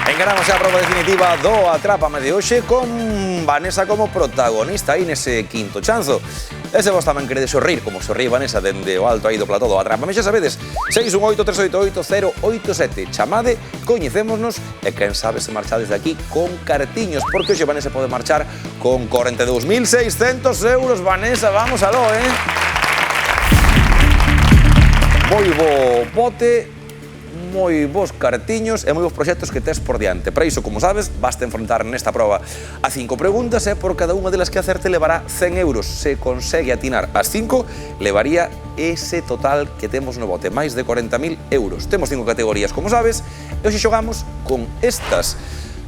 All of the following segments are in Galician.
Encaramos a prova definitiva do Atrápame de hoxe con Vanessa como protagonista aí nese quinto chanzo. E se vos tamén queredes sorrir, como sorrí Vanessa dende o alto aí do plató do Atrápame, xa sabedes, 618-388-087. Chamade, coñecémonos e quen sabe se marchades de aquí con cartiños, porque hoxe Vanessa pode marchar con 42.600 euros. Vanessa, vamos aló, Moi bo bote, moi bons cartiños e moi bons proxectos que tes por diante. Para iso, como sabes, basta enfrontar nesta proba a 5 preguntas e por cada unha delas que acerte levará 100 euros. Se consegue atinar as 5, levaría ese total que temos no bote, máis de 40.000 euros. Temos 5 categorías, como sabes, e hoxe xogamos con estas,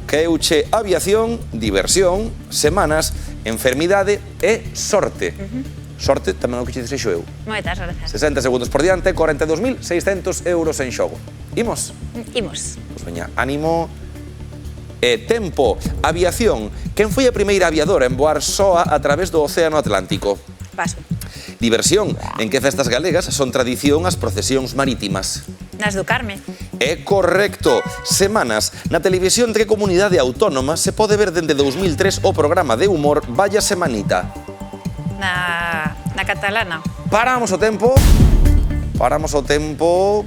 que é Uche Aviación, Diversión, Semanas, Enfermidade e Sorte. Sorte, tamén o que che desexo eu. Moitas gracias. 60 segundos por diante, 42.600 euros en xogo. Imos? Imos. Pois veña, ánimo e tempo. Aviación. Quen foi a primeira aviadora en voar soa a través do Océano Atlántico? Paso. Diversión. En que festas galegas son tradición as procesións marítimas? Nas do Carme. É correcto. Semanas. Na televisión de que comunidade autónoma se pode ver dende 2003 o programa de humor Vaya Semanita? Na catalana. Paramos o tempo.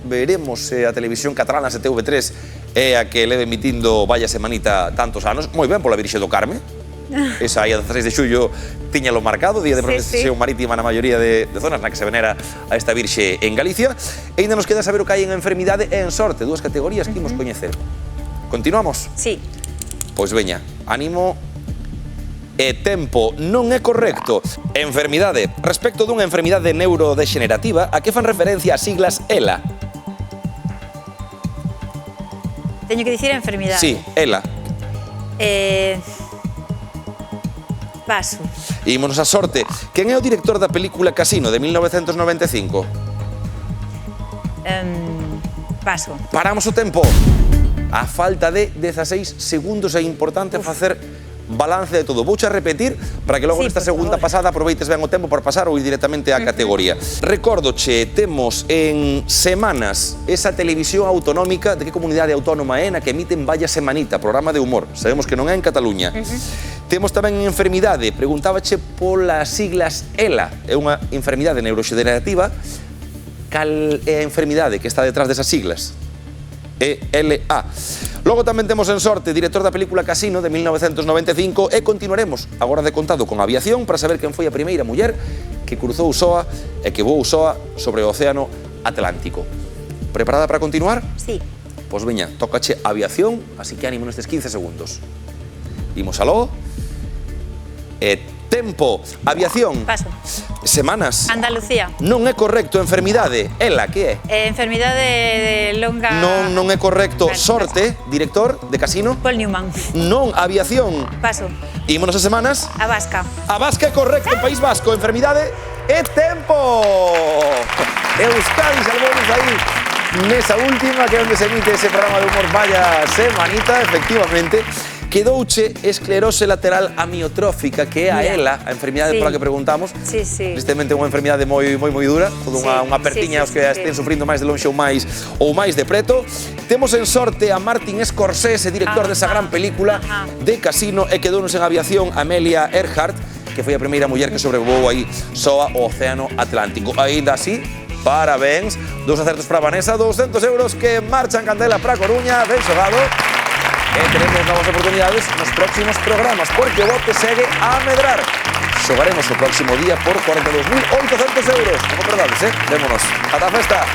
Veremos se a televisión catalana, se TV3, é a que leve emitindo Vaya Semanita tantos anos. Moi ben pola Virxe do Carme. Esa aí a 16 de xullo tiñalo marcado, día de procesión marítima na maioría de zonas na que se venera a esta Virxe en Galicia. E ainda nos queda saber o que hai en enfermidade e en sorte, dúas categorías que imos coñecer. Continuamos? Sí. Pois veña, ánimo e tempo. Non é correcto. Enfermidade. Respecto dunha enfermidade neurodexenerativa, a que fan referencia as siglas ELA? Teño que dicir enfermidade. Sí, ELA. Paso. Ímonos a sorte. Quen é o director da película Casino de 1995? Paso. Paramos o tempo. A falta de 16 segundos é importante facer balance de todo. Vouche a repetir para que logo nesta segunda pasada aproveites ben o tempo para pasar ou ir directamente á categoría. Recórdoche, temos en Semanas esa televisión autonómica de que comunidade autónoma é na que emiten Vaya Semanita, programa de humor. Sabemos que non é en Cataluña. Temos tamén en enfermidade, preguntábache polas siglas ELA, é unha enfermidade neuroxenerativa. Cal é a enfermidade que está detrás desas siglas? ELA. Logo tamén temos en sorte director da película Casino de 1995 e continuaremos agora de contado con aviación para saber quen foi a primeira muller que cruzou soa e que voou soa sobre o Océano Atlántico. Preparada para continuar? Sí. Pois veña, tócache aviación, así que ánimo nestes 15 segundos. Imos aló. E tempo. Aviación. Paso. Semanas. Andalucía. Non é correcto. Enfermidade. Ela, que é? Enfermidade de longa... Non é correcto. Vale, Sorte. Director de Casino. Paul Newman. Non. Aviación. Paso. Ímonos a Semanas. A Vasca. A Vasca é correcto. País Vasco. Enfermidade e tempo. Euskadi salvounos aí nesa última, que é onde se emite ese programa de humor Vaya Semanita, efectivamente. Quedouche esclerose lateral amiotrófica, que é a ELA, a enfermidade pola que preguntamos. Sí, sí. Tristemente é unha enfermidade moi dura, toda unha apertiña aos que estén sufrindo máis de lonxe ou máis de preto. Temos en sorte a Martin Scorsese, director desa gran película de Casino, e quedounos en aviación Amelia Earhart, que foi a primeira muller que sobrevoou aí soa o Océano Atlántico. Aínda así, parabéns, 2 acertos para Vanessa, 200 euros que marchan candela para Coruña, ben xogado. E teremos novas oportunidades nos próximos programas, porque o bote segue a medrar. Xogaremos o próximo día por 42.800 euros. Non perdades, Vémonos. Ata a festa.